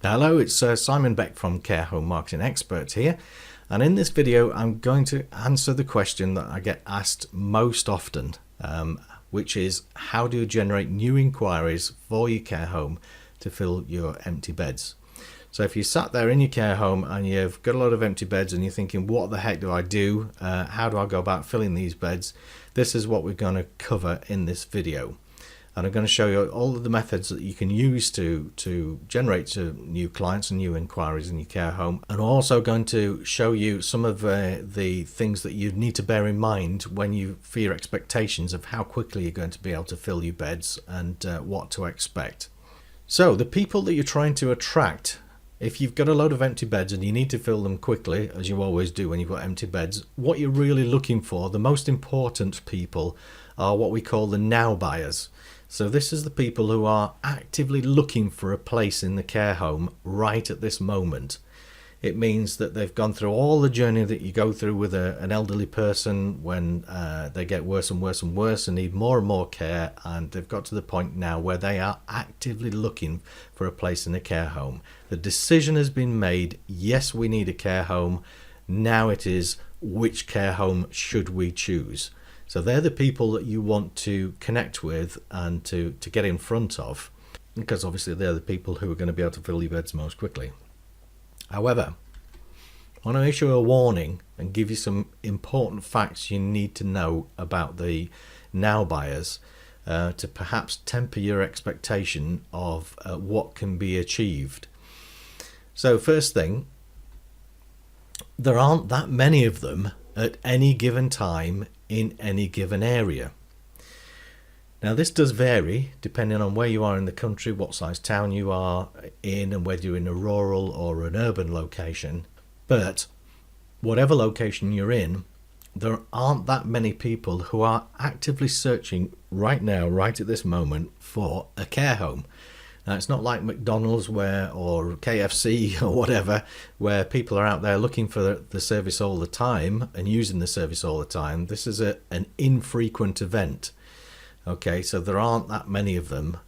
Hello, it's Simon Beck from Care Home Marketing Experts here, and in this video I'm going to answer the question that I get asked most often, which is how do you generate new inquiries for your care home to fill your empty beds? So if you sat there in your care home and you've got a lot of empty beds and you're thinking, what the heck do I do? How do I go about filling these beds? This is what we're going to cover in this video. And I'm going to show you all of the methods that you can use to generate new clients and new inquiries in your care home. And I'm also going to show you some of the things that you need to bear in mind when you for your expectations of how quickly you're going to be able to fill your beds and what to expect. So the people that you're trying to attract, if you've got a load of empty beds and you need to fill them quickly, as you always do when you've got empty beds, what you're really looking for, the most important people, are what we call the now buyers. So this is the people who are actively looking for a place in the care home right at this moment. It means that they've gone through all the journey that you go through with an elderly person when they get worse and worse and worse and need more and more care, and they've got to the point now where they are actively looking for a place in a care home. The decision has been made, yes, we need a care home. Now it is, which care home should we choose? So they're the people that you want to connect with and to get in front of, because obviously they're the people who are going to be able to fill your beds most quickly. However, I want to issue a warning and give you some important facts you need to know about the now buyers to perhaps temper your expectation of what can be achieved. So first thing, there aren't that many of them at any given time in any given area. Now this does vary depending on where you are in the country, what size town you are in, and whether you're in a rural or an urban location. But whatever location you're in, there aren't that many people who are actively searching right now, right at this moment, for a care home. Now it's not like McDonald's or KFC or whatever, where people are out there looking for the service all the time and using the service all the time. This is an infrequent event. Okay, so there aren't that many of them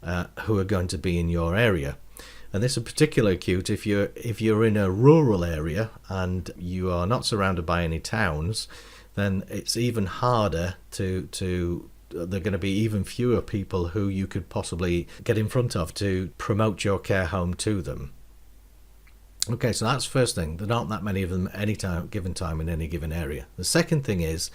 who are going to be in your area. And this is particularly acute if you're in a rural area and you are not surrounded by any towns, then it's even harder there are going to be even fewer people who you could possibly get in front of to promote your care home to them. Okay, so that's the first thing. There aren't that many of them any given time in any given area. The second thing is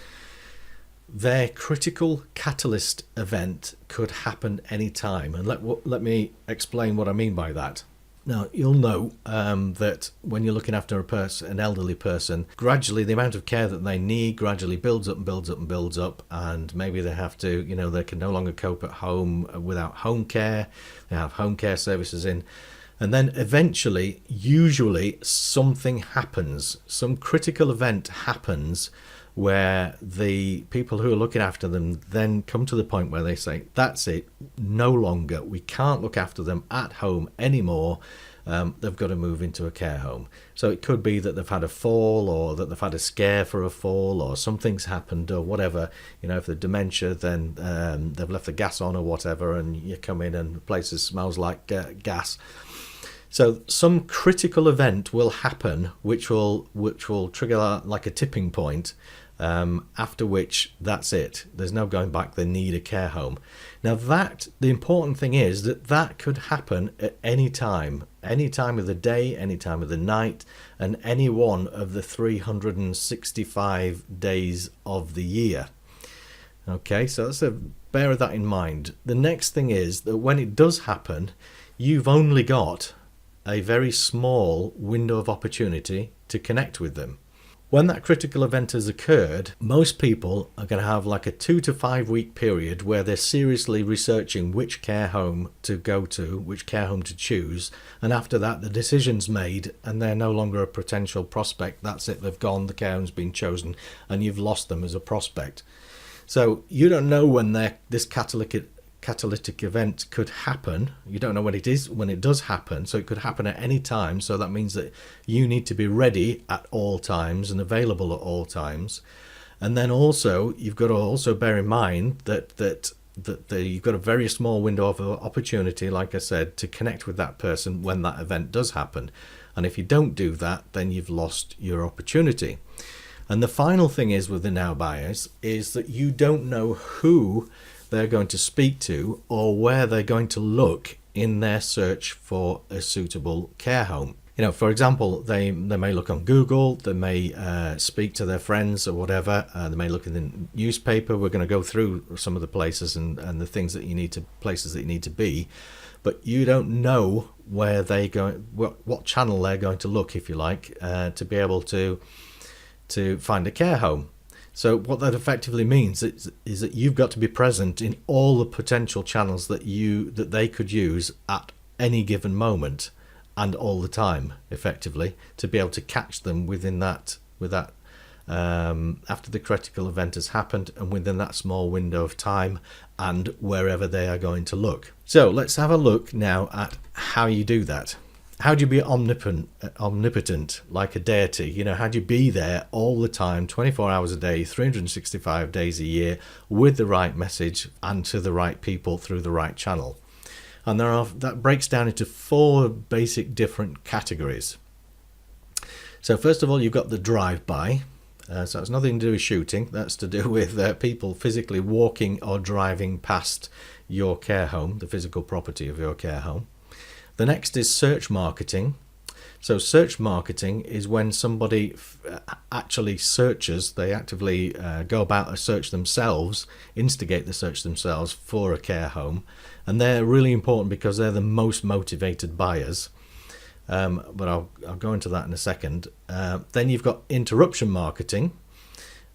their critical catalyst event could happen any time. And let me explain what I mean by that. Now, you'll know that when you're looking after an elderly person, gradually the amount of care that they need gradually builds up and builds up and builds up, and maybe they have to, they can no longer cope at home without home care. They have home care services in. And then eventually, usually, something happens. Some critical event happens where the people who are looking after them then come to the point where they say, that's it, no longer, we can't look after them at home anymore, they've got to move into a care home. So it could be that they've had a fall, or that they've had a scare for a fall, or something's happened, or whatever. If they're dementia, then they've left the gas on or whatever, and you come in and the place smells like gas. So some critical event will happen which will trigger like a tipping point, after which that's it. There's no going back. They need a care home. Now the important thing is that could happen at any time of the day, any time of the night, and any one of the 365 days of the year. Okay, so bear that in mind. The next thing is that when it does happen, you've only got a very small window of opportunity to connect with them. When that critical event has occurred, most people are going to have like a 2 to 5 week period where they're seriously researching which care home to go to, which care home to choose, and after that the decision's made and they're no longer a potential prospect. That's it, they've gone, the care home's been chosen, and you've lost them as a prospect. So you don't know when this catalytic event could happen. You don't know when it does happen, so it could happen at any time. So that means that you need to be ready at all times and available at all times. And then also you've got to also bear in mind that you've got a very small window of opportunity, like I said, to connect with that person when that event does happen. And if you don't do that, then you've lost your opportunity. And the final thing is with the now buyers is that you don't know who they're going to speak to or where they're going to look in their search for a suitable care home. You know, for example, they may look on Google, they may speak to their friends or whatever, they may look in the newspaper. We're going to go through some of the places and the things that you need to, places that you need to be, but you don't know where they go, what channel they're going to look, if you like, to be able to find a care home. So what that effectively means is that you've got to be present in all the potential channels that they could use at any given moment and all the time, effectively, to be able to catch them within that, after the critical event has happened and within that small window of time and wherever they are going to look. So let's have a look now at how you do that. How do you be omnipotent like a deity? You know, how do you be there all the time, 24 hours a day, 365 days a year, with the right message and to the right people through the right channel? And that breaks down into 4 basic different categories. So first of all, you've got the drive-by. So it's nothing to do with shooting. That's to do with people physically walking or driving past your care home, the physical property of your care home. The next is search marketing. So search marketing is when somebody actually searches, they actively go about a search themselves, instigate the search themselves for a care home. And they're really important because they're the most motivated buyers. But I'll go into that in a second. Then you've got interruption marketing.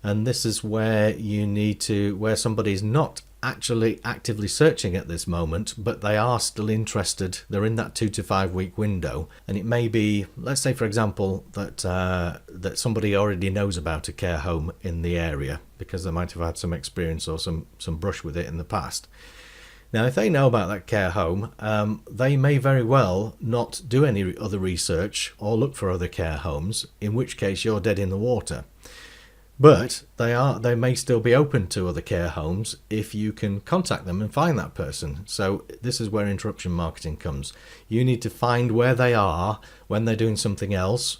And this is where where somebody's not actually actively searching at this moment, but they are still interested. They're in that 2 to 5 week window, and it may be, let's say for example, that somebody already knows about a care home in the area because they might have had some experience or some brush with it in the past. Now, if they know about that care home, they may very well not do any other research or look for other care homes, in which case you're dead in the water. But they may still be open to other care homes if you can contact them and find that person. So this is where interruption marketing comes. You need to find where they are when they're doing something else,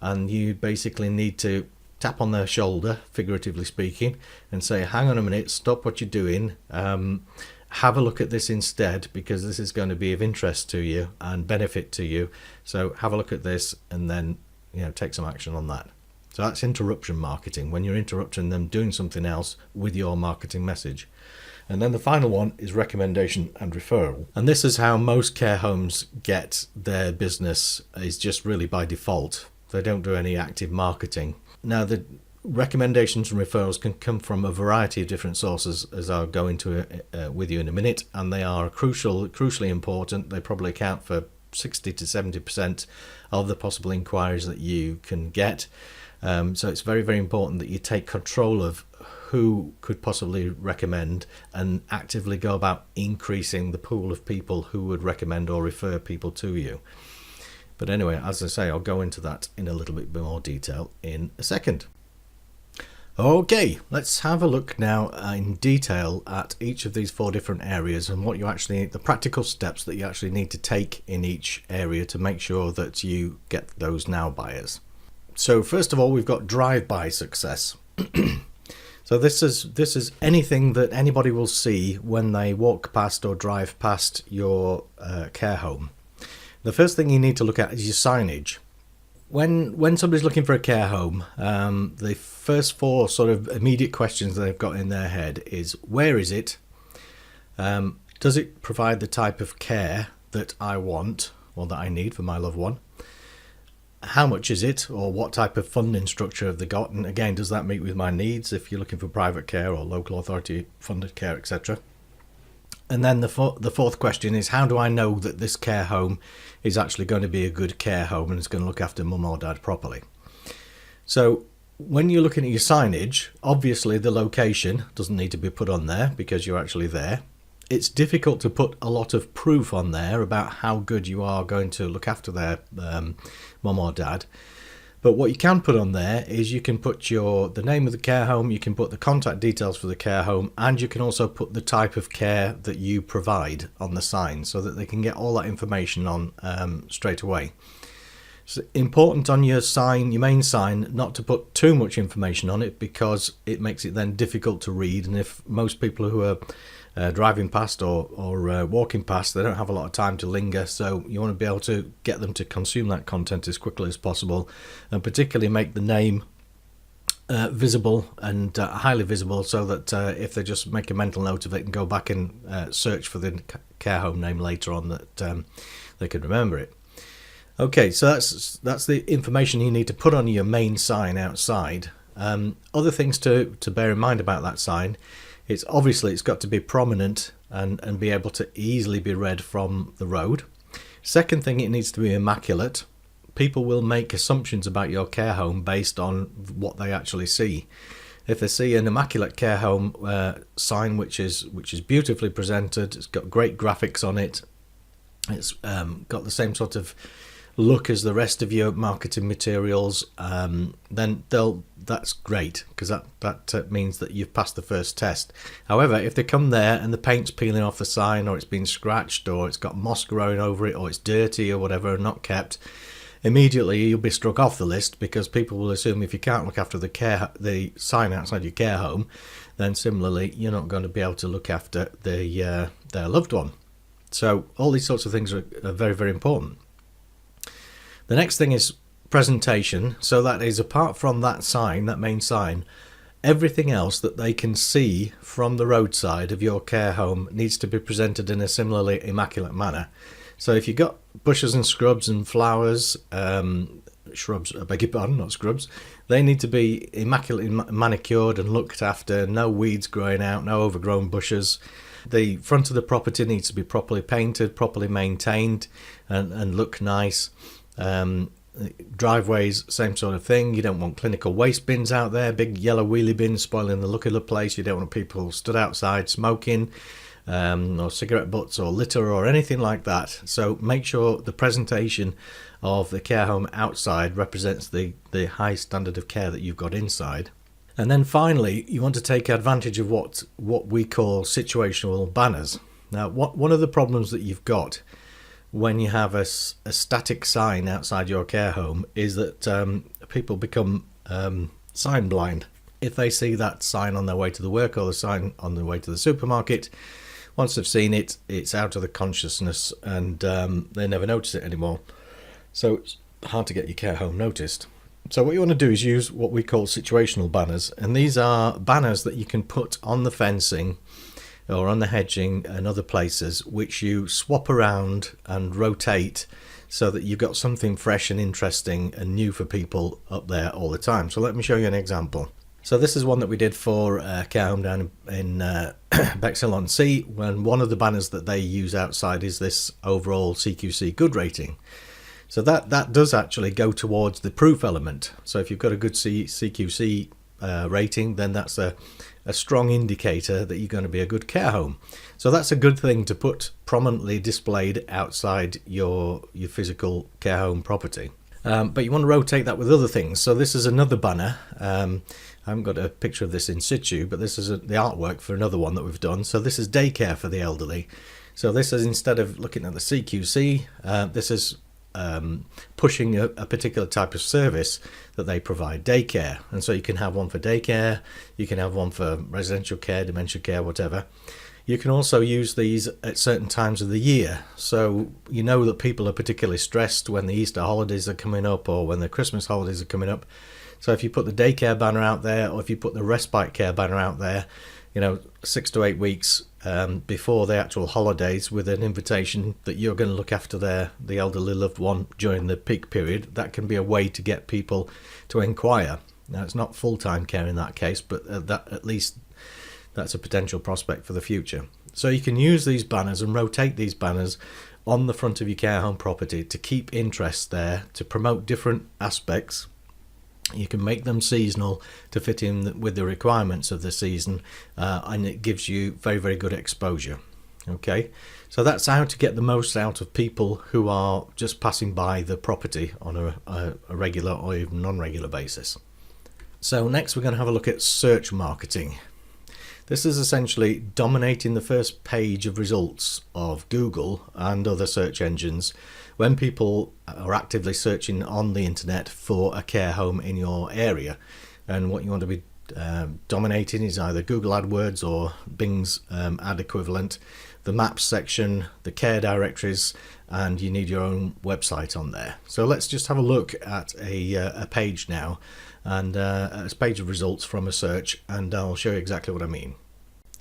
and you basically need to tap on their shoulder, figuratively speaking, and say, hang on a minute, stop what you're doing, have a look at this instead, because this is going to be of interest to you and benefit to you. So have a look at this and then, take some action on that. So that's interruption marketing, when you're interrupting them doing something else with your marketing message. And then the final one is recommendation and referral. And this is how most care homes get their business, is just really by default. They don't do any active marketing. Now, the recommendations and referrals can come from a variety of different sources, as I'll go into with you in a minute, and they are crucially important. They probably account for 60 to 70% of the possible inquiries that you can get. So it's very, very important that you take control of who could possibly recommend and actively go about increasing the pool of people who would recommend or refer people to you. But anyway, as I say, I'll go into that in a little bit more detail in a second. Okay, let's have a look now in detail at each of these 4 different areas and what the practical steps that you actually need to take in each area to make sure that you get those now buyers. So first of all, we've got drive-by success. So this is anything that anybody will see when they walk past or drive past your care home. The first thing you need to look at is your signage. When somebody's looking for a care home, the first 4 sort of immediate questions they've got in their head is, where is it? Does it provide the type of care that I want or that I need for my loved one? How much is it, or what type of funding structure have they got? And again, does that meet with my needs if you're looking for private care or local authority funded care, etc.? And then the fourth question is, how do I know that this care home is actually going to be a good care home and is going to look after mum or dad properly? So when you're looking at your signage, obviously the location doesn't need to be put on there because you're actually there. It's difficult to put a lot of proof on there about how good you are going to look after their mum or dad. But what you can put on there is you can put the name of the care home, you can put the contact details for the care home, and you can also put the type of care that you provide on the sign so that they can get all that information on straight away. It's important on your sign, your main sign, not to put too much information on it, because it makes it then difficult to read. And if most people who are driving past or walking past, they don't have a lot of time to linger, so you want to be able to get them to consume that content as quickly as possible, and particularly make the name visible and highly visible, so that if they just make a mental note of it and go back and search for the care home name later on, that they can remember it. Okay, so that's the information you need to put on your main sign outside. Other things to bear in mind about that sign: it's got to be prominent and be able to easily be read from the road. Second thing, it needs to be immaculate. People will make assumptions about your care home based on what they actually see. If they see an immaculate care home sign which is beautifully presented, it's got great graphics on it, it's got the same sort of look as the rest of your marketing materials, then that's great, because that means that you've passed the first test. However, if they come there and the paint's peeling off the sign, or it's been scratched, or it's got moss growing over it, or it's dirty or whatever and not kept, immediately you'll be struck off the list, because people will assume if you can't look after the sign outside your care home, then similarly you're not going to be able to look after their loved one. So all these sorts of things are very, very important. The next thing is presentation. So that is, apart from that sign, that main sign, everything else that they can see from the roadside of your care home needs to be presented in a similarly immaculate manner. So if you've got bushes and scrubs and flowers, shrubs, I beg your pardon, not scrubs, they need to be immaculately manicured and looked after, no weeds growing out, no overgrown bushes. The front of the property needs to be properly painted, properly maintained, and look nice. Driveways, same sort of thing. You don't want clinical waste bins out there, big yellow wheelie bins spoiling the look of the place. You don't want people stood outside smoking, or cigarette butts or litter or anything like that. So make sure the presentation of the care home outside represents the high standard of care that you've got inside. And then finally, you want to take advantage of what we call situational banners. Now, one of the problems that you've got when you have a static sign outside your care home is that people become sign blind. If they see that sign on their way to the work, or the sign on their way to the supermarket, once they've seen it, it's out of the consciousness, and they never notice it anymore. So it's hard to get your care home noticed. So what you want to do is use what we call situational banners, and these are banners that you can put on the fencing or on the hedging and other places, which you swap around and rotate so that you've got something fresh and interesting and new for people up there all the time. So let me show you an example. So this is one that we did for a care home down in Bexhill-on-Sea, when one of the banners that they use outside is this overall CQC good rating. So that does actually go towards the proof element. So if you've got a good CQC rating, then that's a strong indicator that you're going to be a good care home. So that's a good thing to put prominently displayed outside your physical care home property. But you want to rotate that with other things. So this is another banner. I haven't got a picture of this in situ, but this is the artwork for another one that we've done. So this is daycare for the elderly. So this is, instead of looking at the CQC, this is pushing a particular type of service that they provide, daycare. And so you can have one for daycare, you can have one for residential care, dementia care, whatever. You can also use these at certain times of the year. So you know that people are particularly stressed when the Easter holidays are coming up, or when the Christmas holidays are coming up. So if you put the daycare banner out there, or if you put the respite care banner out there, 6 to 8 weeks before the actual holidays, with an invitation that you're going to look after the elderly loved one during the peak period, that can be a way to get people to inquire. Now, it's not full-time care in that case, but that at least that's a potential prospect for the future. So you can use these banners and rotate these banners on the front of your care home property to keep interest there, to promote different aspects. You can make them seasonal to fit in with the requirements of the season, and it gives you very, very good exposure. Okay, so that's how to get the most out of people who are just passing by the property on a regular or even non-regular basis. So next we're going to have a look at search marketing. This is essentially dominating the first page of results of Google and other search engines when people are actively searching on the internet for a care home in your area. And what you want to be dominating is either Google AdWords or Bing's ad equivalent, the maps section, the care directories, and you need your own website on there. So let's just have a look at a page now, and a page of results from a search, and I'll show you exactly what I mean.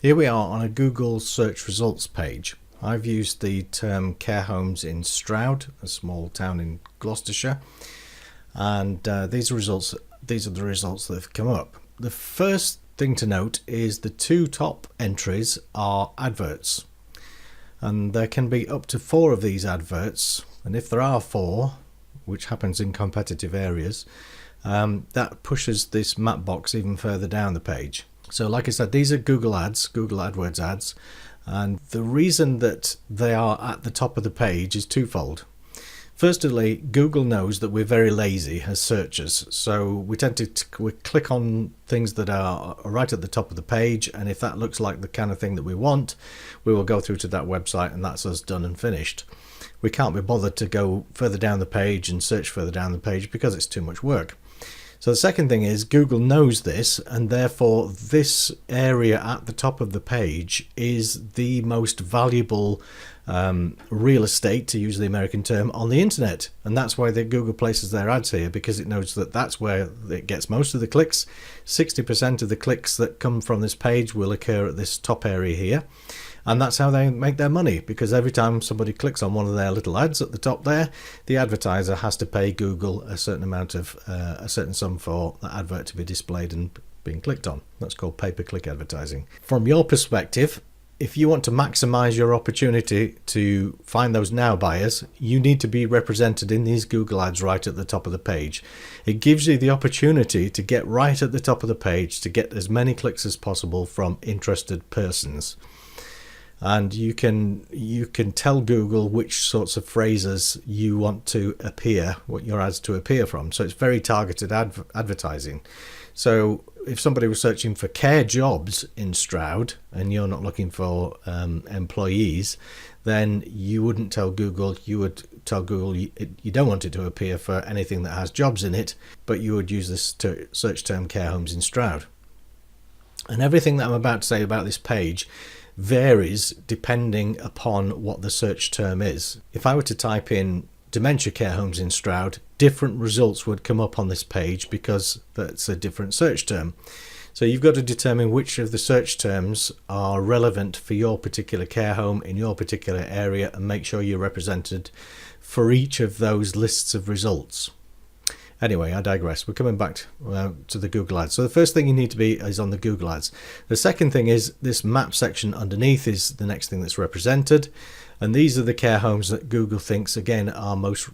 Here we are on a Google search results page. I've used the term care homes in Stroud, a small town in Gloucestershire, and these are the results that have come up. The first thing to note is the two top entries are adverts, and there can be up to 4 of these adverts, and if there are 4, which happens in competitive areas, that pushes this map box even further down the page. So like I said, these are Google ads, Google AdWords ads, and the reason that they are at the top of the page is twofold. Firstly, Google knows that we're very lazy as searchers, so we tend to click on things that are right at the top of the page, and if that looks like the kind of thing that we want, we will go through to that website and that's us done and finished. We can't be bothered to go further down the page and search further down the page because it's too much work. So the second thing is Google knows this, and therefore this area at the top of the page is the most valuable real estate, to use the American term, on the internet, and that's why Google places their ads here, because it knows that that's where it gets most of the clicks. 60% of the clicks that come from this page will occur at this top area here, and that's how they make their money, because every time somebody clicks on one of their little ads at the top there, the advertiser has to pay Google a certain amount of a certain sum for that advert to be displayed and being clicked on. That's called pay-per-click advertising. From your perspective, if you want to maximize your opportunity to find those now buyers, you need to be represented in these Google ads right at the top of the page. It gives you the opportunity to get right at the top of the page to get as many clicks as possible from interested persons. And you can tell Google which sorts of phrases you want to appear, what your ads to appear from. So it's very targeted advertising. So if somebody was searching for care jobs in Stroud and you're not looking for employees, then you wouldn't tell Google. You would tell Google you don't want it to appear for anything that has jobs in it, but you would use this search term care homes in Stroud. And everything that I'm about to say about this page varies depending upon what the search term is. If I were to type in dementia care homes in Stroud, different results would come up on this page because that's a different search term. So you've got to determine which of the search terms are relevant for your particular care home in your particular area and make sure you're represented for each of those lists of results. Anyway, I digress. We're coming back to the Google ads. So the first thing you need to be is on the Google ads. The second thing is this map section underneath is the next thing that's represented. And these are the care homes that Google thinks, again, are most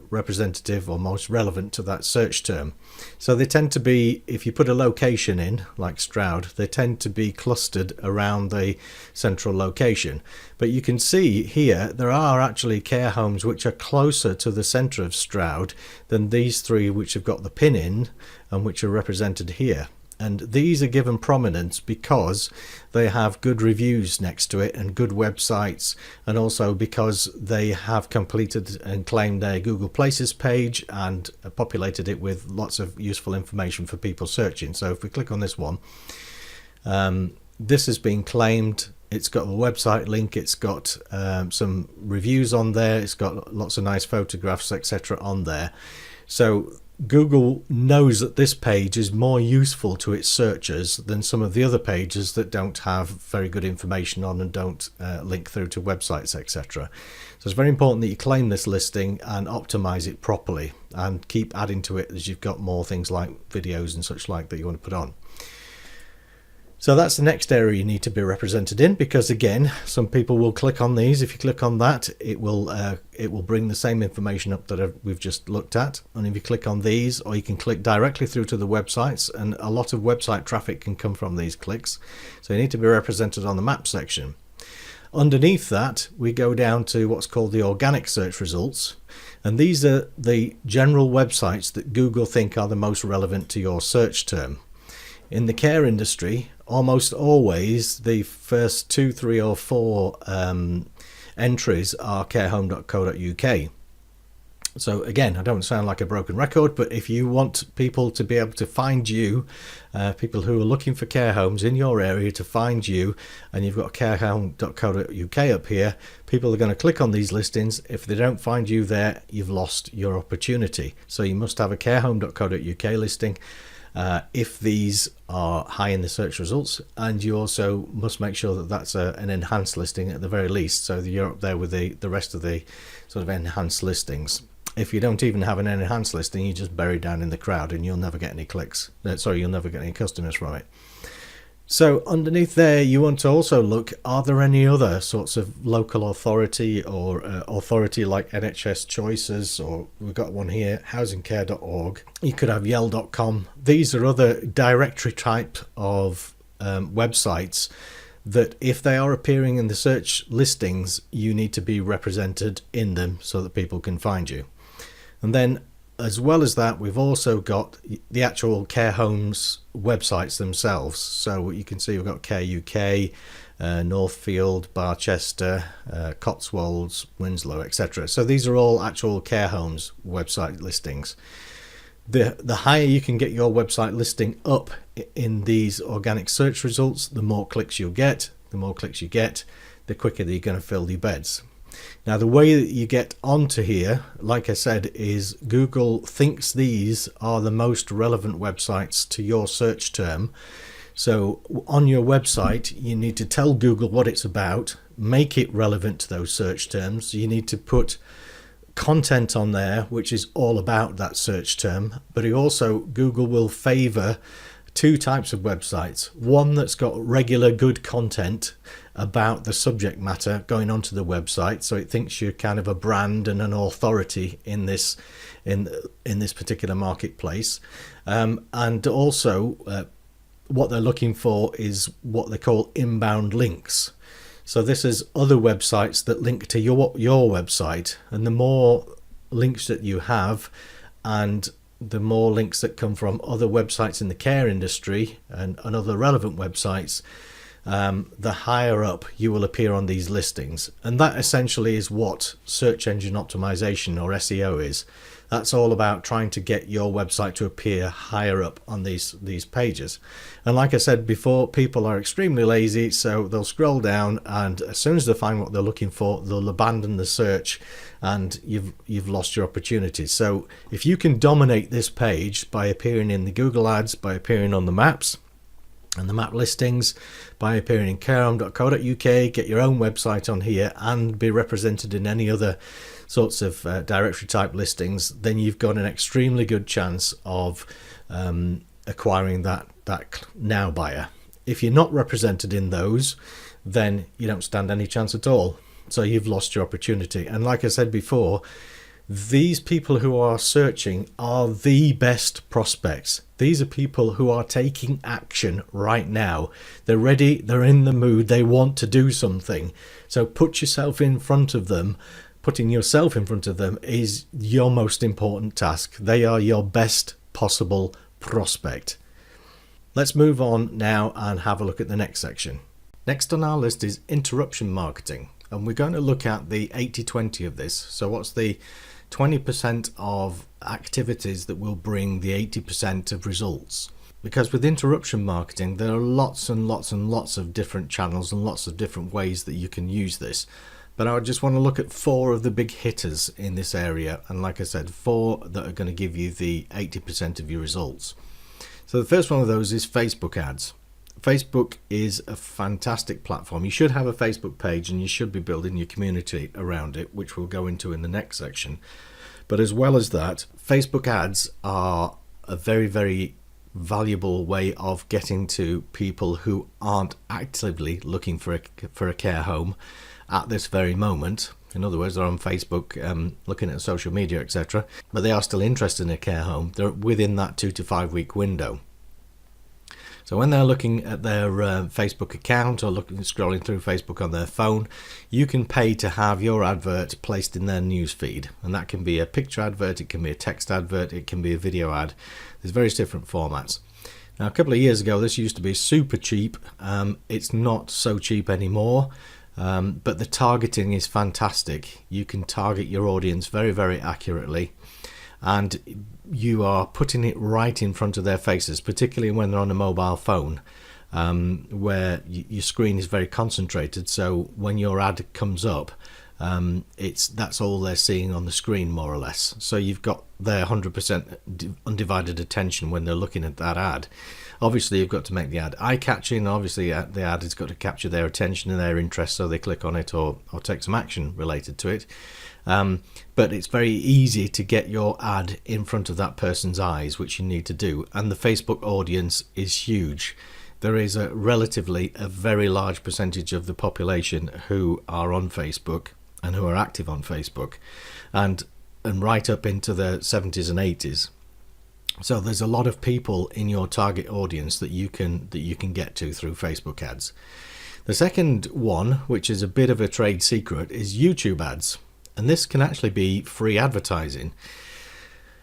representative or most relevant to that search term. So they tend to be, if you put a location in, like Stroud, they tend to be clustered around the central location. But you can see here, there are actually care homes which are closer to the centre of Stroud than these 3 which have got the pin in and which are represented here. And these are given prominence because they have good reviews next to it and good websites, and also because they have completed and claimed their Google Places page and populated it with lots of useful information for people searching. So if we click on this one, this has been claimed. It's got a website link, it's got some reviews on there, it's got lots of nice photographs, etc. on there. So Google knows that this page is more useful to its searchers than some of the other pages that don't have very good information on and don't link through to websites, etc. So it's very important that you claim this listing and optimize it properly and keep adding to it as you've got more things like videos and such like that you want to put on. So that's the next area you need to be represented in, because again, some people will click on these. If you click on that, it will bring the same information up that we've just looked at. And if you click on these, or you can click directly through to the websites, and a lot of website traffic can come from these clicks. So you need to be represented on the map section. Underneath that, we go down to what's called the organic search results. And these are the general websites that Google think are the most relevant to your search term. In the care industry, almost always the first 2, 3 or 4 entries are carehome.co.uk. So again, I don't sound like a broken record, but if you want people to be able to find you, people who are looking for care homes in your area to find you, and you've got carehome.co.uk up here, people are going to click on these listings. If they don't find you there, you've lost your opportunity. So you must have a carehome.co.uk listing if these are high in the search results, and you also must make sure that that's an enhanced listing at the very least, so that you're up there with the rest of the sort of enhanced listings. If you don't even have an enhanced listing, you're just buried down in the crowd and you'll never get any clicks. You'll never get any customers from it. So underneath there, you want to also look, are there any other sorts of local authority or authority like NHS Choices, or we've got one here, housingcare.org. You could have yell.com. These are other directory type of websites that if they are appearing in the search listings, you need to be represented in them so that people can find you. And then as well as that, we've also got the actual care homes websites themselves. So you can see we've got Care UK, Northfield, Barchester, Cotswolds, Winslow, etc. So these are all actual care homes website listings. The higher you can get your website listing up in these organic search results, the more clicks you'll get. The more clicks you get, the quicker that you're going to fill your beds. Now, the way that you get onto here, like I said, is Google thinks these are the most relevant websites to your search term. So on your website, you need to tell Google what it's about, make it relevant to those search terms. You need to put content on there which is all about that search term, but Google will favor 2 types of websites. One that's got regular good content about the subject matter going onto the website, so it thinks you're kind of a brand and an authority in this particular marketplace, and also what they're looking for is what they call inbound links. So this is other websites that link to your website, and the more links that you have, and the more links that come from other websites in the care industry and other relevant websites, the higher up you will appear on these listings. And that essentially is what search engine optimization, or SEO, is. That's all about trying to get your website to appear higher up on these pages. And like I said before, people are extremely lazy, so they'll scroll down, and as soon as they find what they're looking for, they'll abandon the search, and you've lost your opportunity. So if you can dominate this page by appearing in the Google ads, by appearing on the maps and the map listings, by appearing in carehome.co.uk, get your own website on here, and be represented in any other sorts of directory type listings, then you've got an extremely good chance of acquiring that now buyer. If you're not represented in those, then you don't stand any chance at all. So you've lost your opportunity. And like I said before, these people who are searching are the best prospects. These are people who are taking action right now. They're ready, they're in the mood, they want to do something. So put yourself in front of them. Putting yourself in front of them is your most important task. They are your best possible prospect. Let's move on now and have a look at the next section. Next on our list is interruption marketing, and we're going to look at the 80-20 of this. So what's the 20% of activities that will bring the 80% of results? Because with interruption marketing, there are lots and lots and lots of different channels and lots of different ways that you can use this. But I just want to look at 4 of the big hitters in this area, and like I said, 4 that are going to give you the 80% of your results. So the first one of those is Facebook ads. Facebook is a fantastic platform. You should have a Facebook page, and you should be building your community around it, which we'll go into in the next section. But as well as that, Facebook ads are a very, very valuable way of getting to people who aren't actively looking for a care home at this very moment. In other words, they're on Facebook looking at social media, etc., but they are still interested in a care home. They're within that 2 to 5 week window. So when they're looking at their Facebook account or scrolling through Facebook on their phone, you can pay to have your advert placed in their news feed. And that can be a picture advert, it can be a text advert, it can be a video ad. There's various different formats. Now, a couple of years ago, this used to be super cheap. It's not so cheap anymore, but the targeting is fantastic. You can target your audience very, very accurately, and you are putting it right in front of their faces, particularly when they're on a mobile phone, where your screen is very concentrated. So when your ad comes up, that's all they're seeing on the screen, more or less. So you've got their 100% undivided attention when they're looking at that ad. Obviously, you've got to make the ad eye-catching. Obviously, the ad has got to capture their attention and their interest, so they click on it or take some action related to it. But it's very easy to get your ad in front of that person's eyes, which you need to do. And the Facebook audience is huge. There is a very large percentage of the population who are on Facebook and who are active on Facebook, and right up into the 70s and 80s. So there's a lot of people in your target audience that you can get to through Facebook ads. The second one, which is a bit of a trade secret, is YouTube ads, and this can actually be free advertising.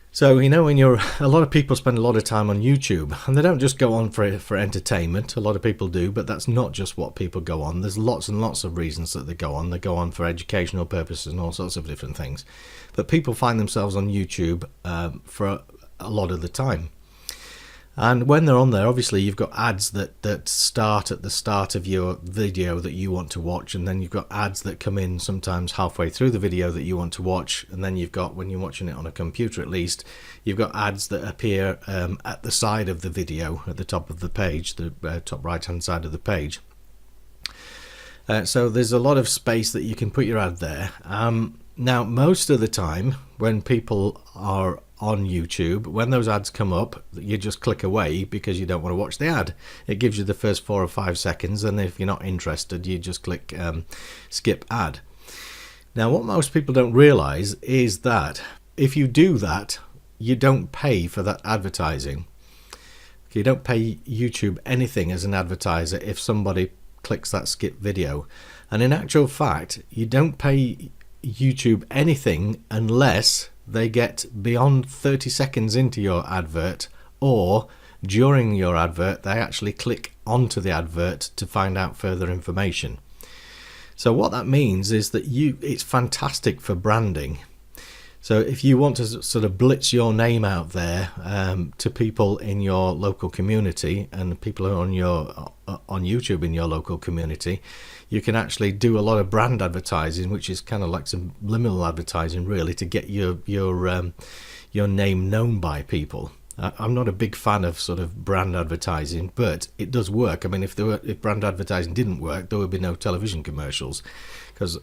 So, when a lot of people spend a lot of time on YouTube, and they don't just go on for entertainment. A lot of people do, but that's not just what people go on. There's lots and lots of reasons that they go on. They go on for educational purposes and all sorts of different things. But people find themselves on YouTube for a lot of the time. And when they're on there, obviously you've got ads that start at the start of your video that you want to watch, and then you've got ads that come in sometimes halfway through the video that you want to watch, and then you've got, when you're watching it on a computer at least, you've got ads that appear at the side of the video, at the top of the page, the top right hand side of the page. So there's a lot of space that you can put your ad there. Now, most of the time when people are on YouTube, when those ads come up, you just click away because you don't want to watch the ad. It gives you the first 4 or 5 seconds, and if you're not interested, you just click skip ad. Now, what most people don't realize is that if you do that, you don't pay for that advertising. You don't pay YouTube anything as an advertiser if somebody clicks that skip video. And in actual fact, you don't pay YouTube anything unless they get beyond 30 seconds into your advert, or during your advert they actually click onto the advert to find out further information. So what that means is that it's fantastic for branding. So if you want to sort of blitz your name out there to people in your local community and people who are on YouTube in your local community, you can actually do a lot of brand advertising, which is kind of like some liminal advertising, really, to get your name known by people. I'm not a big fan of sort of brand advertising, but it does work. I mean, if brand advertising didn't work, there would be no television commercials, because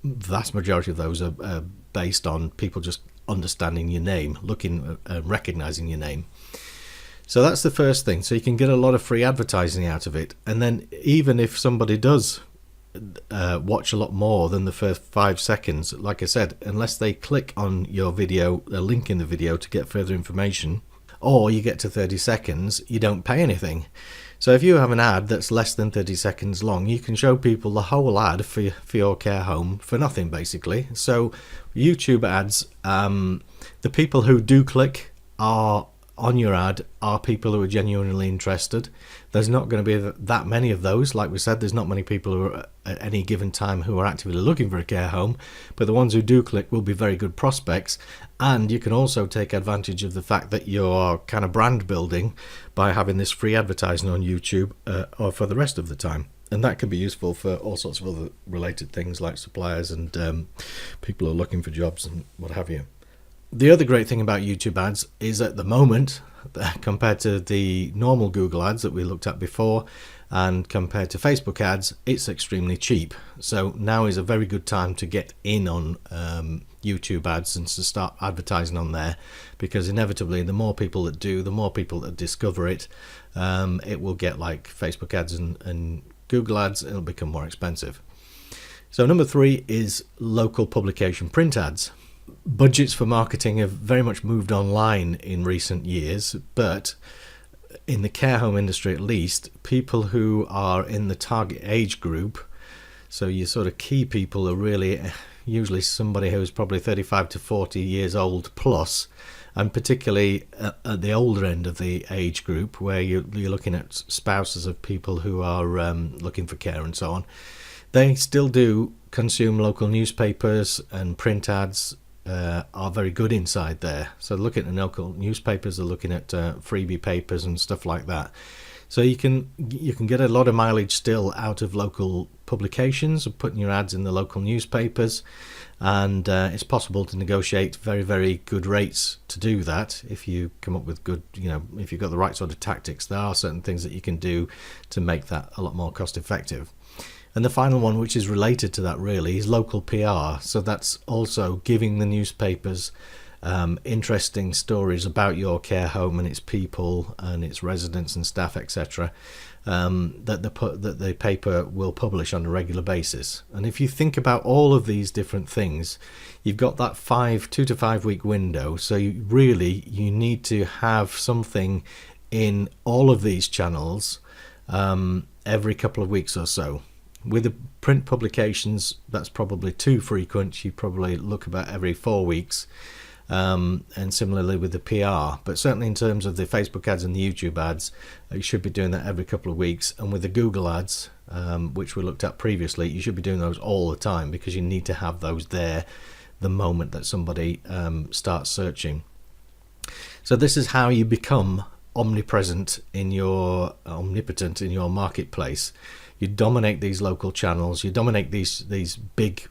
the vast majority of those are based on people just understanding your name, recognizing your name. So that's the first thing. So you can get a lot of free advertising out of it. And then even if somebody does watch a lot more than the first 5 seconds, like I said, unless they click on your video, a link in the video to get further information, or you get to 30 seconds, you don't pay anything. So if you have an ad that's less than 30 seconds long, you can show people the whole ad for your care home for nothing, basically. So YouTube ads, the people who do click on your ad are people who are genuinely interested. There's not going to be that many of those. Like we said, there's not many people who are at any given time who are actively looking for a care home, but the ones who do click will be very good prospects. And you can also take advantage of the fact that you're kind of brand building by having this free advertising on YouTube or for the rest of the time. And that can be useful for all sorts of other related things like suppliers and people who are looking for jobs and what have you. The other great thing about YouTube ads is at the moment, compared to the normal Google ads that we looked at before and compared to Facebook ads, it's extremely cheap. So now is a very good time to get in on YouTube ads and to start advertising on there, because inevitably the more people that do, the more people that discover it, it will get like Facebook ads and Google ads, it'll become more expensive. So number 3 is local publication print ads. Budgets for marketing have very much moved online in recent years, but in the care home industry at least, people who are in the target age group, so your sort of key people are really usually somebody who's probably 35 to 40 years old plus, and particularly at the older end of the age group, where you're looking at spouses of people who are looking for care and so on. They still do consume local newspapers, and print ads are very good inside there. So looking at local newspapers, they're looking at freebie papers and stuff like that. So you can get a lot of mileage still out of local publications and putting your ads in the local newspapers, and it's possible to negotiate very, very good rates to do that if you come up with good, if you've got the right sort of tactics. There are certain things that you can do to make that a lot more cost effective. And the final one, which is related to that really, is local PR. So that's also giving the newspapers interesting stories about your care home and its people and its residents and staff, etc., that the paper will publish on a regular basis. And if you think about all of these different things, you've got that 2 to 5 week window. So you need to have something in all of these channels every couple of weeks or so. With the print publications, that's probably too frequent. You probably look about every 4 weeks. And similarly with the PR, but certainly in terms of the Facebook ads and the YouTube ads, you should be doing that every couple of weeks. And with the Google ads, which we looked at previously, you should be doing those all the time, because you need to have those there the moment that somebody starts searching. So this is how you become omnipotent in your marketplace. You dominate these local channels, you dominate these big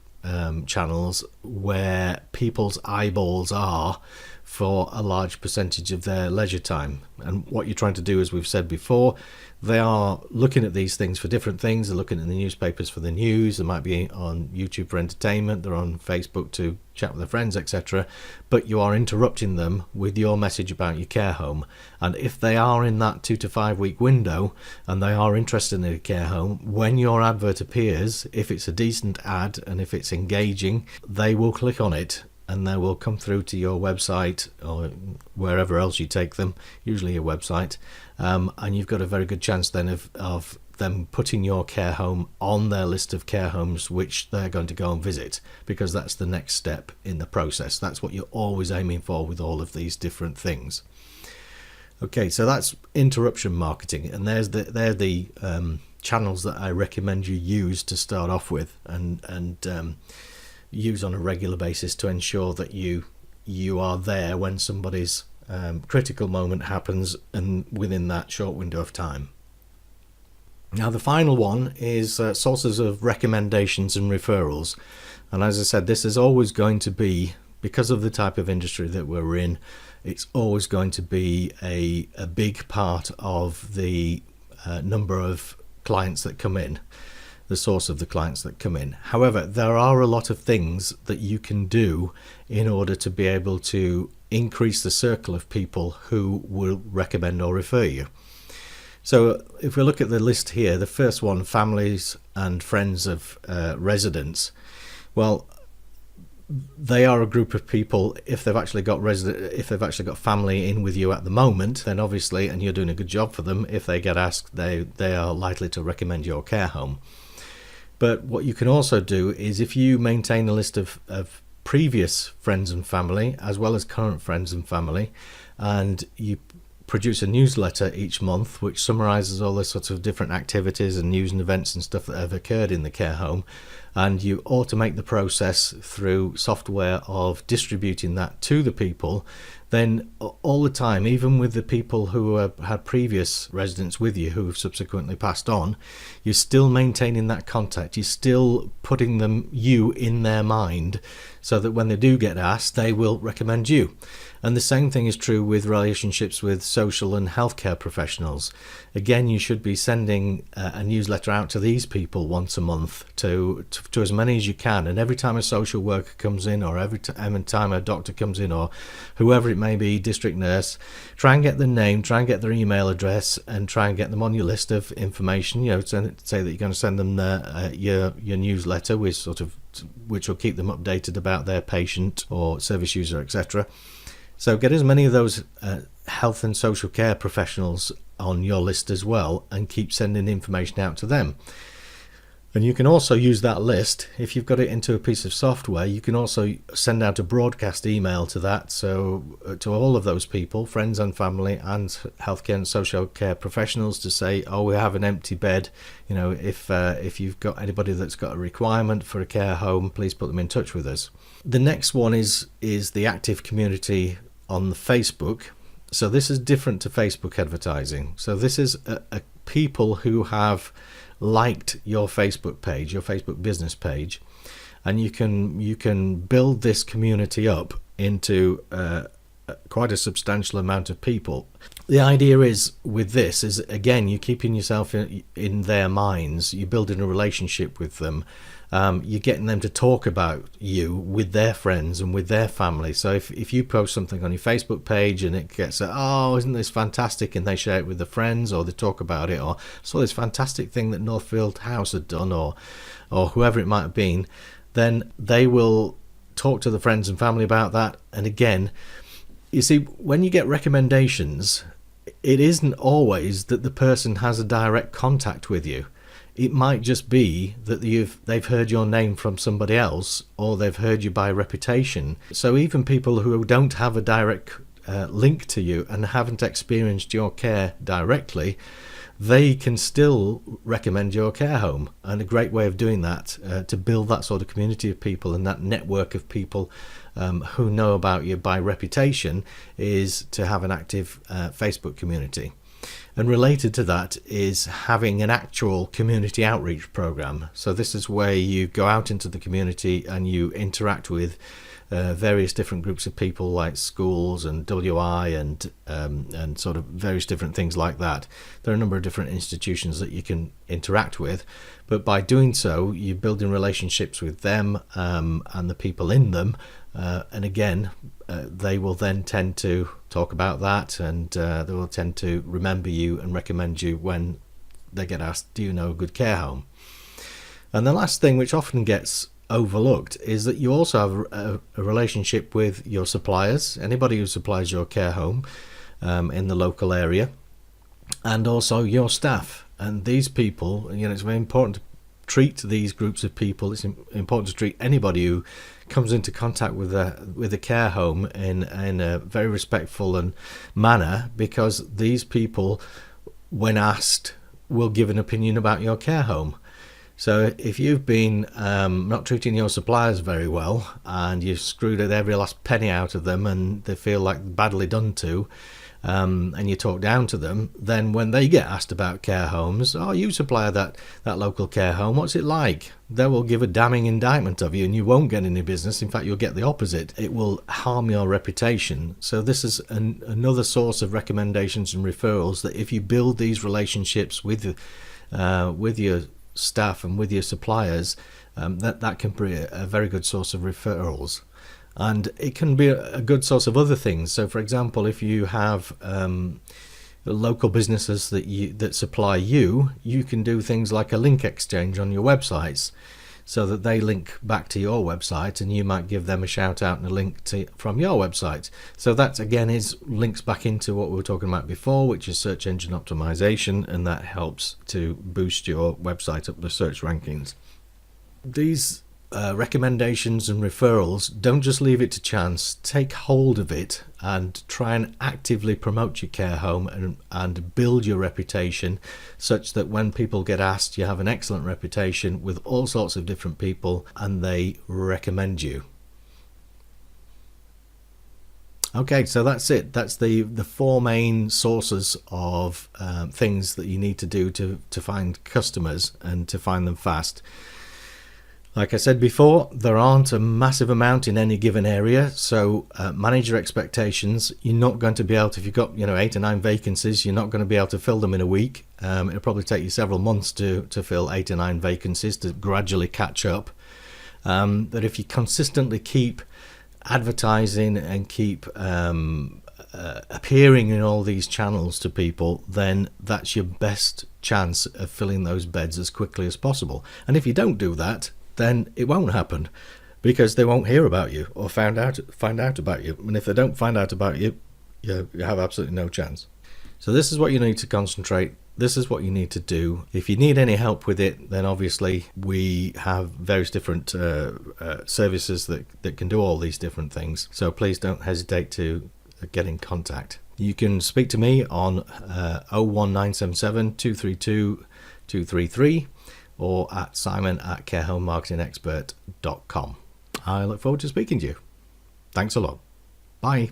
channels where people's eyeballs are for a large percentage of their leisure time. And what you're trying to do, as we've said before, they are looking at these things for different things. They're looking at the newspapers for the news. They might be on YouTube for entertainment. They're on Facebook to chat with their friends, etc. But you are interrupting them with your message about your care home. And if they are in that 2 to 5 week window and they are interested in a care home, when your advert appears, if it's a decent ad and if it's engaging, they will click on it and they will come through to your website or wherever else you take them, usually your website, and you've got a very good chance then of them putting your care home on their list of care homes which they're going to go and visit, because that's the next step in the process. That's what you're always aiming for with all of these different things. Okay, so that's interruption marketing, and they're the channels that I recommend you use to start off with, and use on a regular basis to ensure that you are there when somebody's critical moment happens, and within that short window of time. Now the final one is sources of recommendations and referrals. And as I said, this is always going to be, because of the type of industry that we're in, it's always going to be a big part of the number of clients that come in, the source of the clients that come in. However, there are a lot of things that you can do in order to be able to increase the circle of people who will recommend or refer you. So if we look at the list here, the first one, families and friends of residents. Well, they are a group of people. If they've actually got family in with you at the moment, then obviously, and you're doing a good job for them, if they get asked, they are likely to recommend your care home. But what you can also do is, if you maintain a list of previous friends and family as well as current friends and family, and you produce a newsletter each month which summarizes all the sorts of different activities and news and events and stuff that have occurred in the care home, and you automate the process through software of distributing that to the people, then all the time, even with the people who had previous residents with you who have subsequently passed on, you're still maintaining that contact. You're still putting you in their mind, so that when they do get asked, they will recommend you. And the same thing is true with relationships with social and healthcare professionals. Again, you should be sending a newsletter out to these people once a month to as many as you can. And every time a social worker comes in, or every time a doctor comes in, or whoever it may be, district nurse, try and get their name, try and get their email address, and try and get them on your list of information. Say that you're going to send them your newsletter, which will keep them updated about their patient or service user, etc. So get as many of those health and social care professionals on your list as well and keep sending information out to them. And you can also use that list, if you've got it into a piece of software, you can also send out a broadcast email to that, so to all of those people, friends and family and healthcare and social care professionals, to say, oh, we have an empty bed, if you've got anybody that's got a requirement for a care home, please put them in touch with us. The next one is the active community on the Facebook. So this is different to Facebook advertising. So this is a people who have liked your Facebook page, your Facebook business page, and you can build this community up into quite a substantial amount of people. The idea is with this is, again, you're keeping yourself in their minds, you're building a relationship with them, you're getting them to talk about you with their friends and with their family. So if you post something on your Facebook page and it gets oh, isn't this fantastic, and they share it with their friends, or they talk about it, or saw this fantastic thing that Northfield House had done, or whoever it might have been, then they will talk to the friends and family about that. And again, you see, when you get recommendations, it isn't always that the person has a direct contact with you. It might just be that they've heard your name from somebody else, or they've heard you by reputation. So even people who don't have a direct link to you and haven't experienced your care directly, they can still recommend your care home. And a great way of doing that, to build that sort of community of people and that network of people who know about you by reputation, is to have an active Facebook community. And related to that is having an actual community outreach program. So this is where you go out into the community and you interact with various different groups of people, like schools and WI and sort of various different things like that. There are a number of different institutions that you can interact with, but by doing so, you're building relationships with them and the people in them. And again, they will then tend to talk about that, and they will tend to remember you and recommend you when they get asked, do you know a good care home? And the last thing, which often gets overlooked, is that you also have a relationship with your suppliers, anybody who supplies your care home in the local area, and also your staff. And these people, it's very important to treat these groups of people. It's important to treat anybody who comes into contact with a care home in a very respectful and manner, because these people, when asked, will give an opinion about your care home. So if you've been not treating your suppliers very well, and you've screwed every last penny out of them, and they feel like badly done to, and you talk down to them, then when they get asked about care homes, oh, you supply that local care home, what's it like? They will give a damning indictment of you, and you won't get any business. In fact, you'll get the opposite. It will harm your reputation. So this is another source of recommendations and referrals, that if you build these relationships with your staff and with your suppliers, that can be a very good source of referrals. And it can be a good source of other things. So for example, if you have local businesses that supply you can do things like a link exchange on your websites, so that they link back to your website, and you might give them a shout out and a link from your website. So that again links back into what we were talking about before, which is search engine optimization, and that helps to boost your website up the search rankings. These recommendations and referrals, don't just leave it to chance. Take hold of it and try and actively promote your care home and build your reputation, such that when people get asked, you have an excellent reputation with all sorts of different people and they recommend you. Okay, so that's it. That's the four main sources of things that you need to do to find customers and to find them fast. Like I said before, there aren't a massive amount in any given area, so manage your expectations. You're not going to be able to, if you've got 8 or 9 vacancies, you're not going to be able to fill them in a week. It'll probably take you several months to fill 8 or 9 vacancies, to gradually catch up. But if you consistently keep advertising and keep appearing in all these channels to people, then that's your best chance of filling those beds as quickly as possible. And if you don't do that, then it won't happen, because they won't hear about you or find out about you. And if they don't find out about you, you have absolutely no chance. So this is what you need to concentrate. This is what you need to do. If you need any help with it, then obviously we have various different services that can do all these different things. So please don't hesitate to get in contact. You can speak to me on 01977 232 233 or at simon@carehomemarketingexpert.com. I look forward to speaking to you. Thanks a lot. Bye.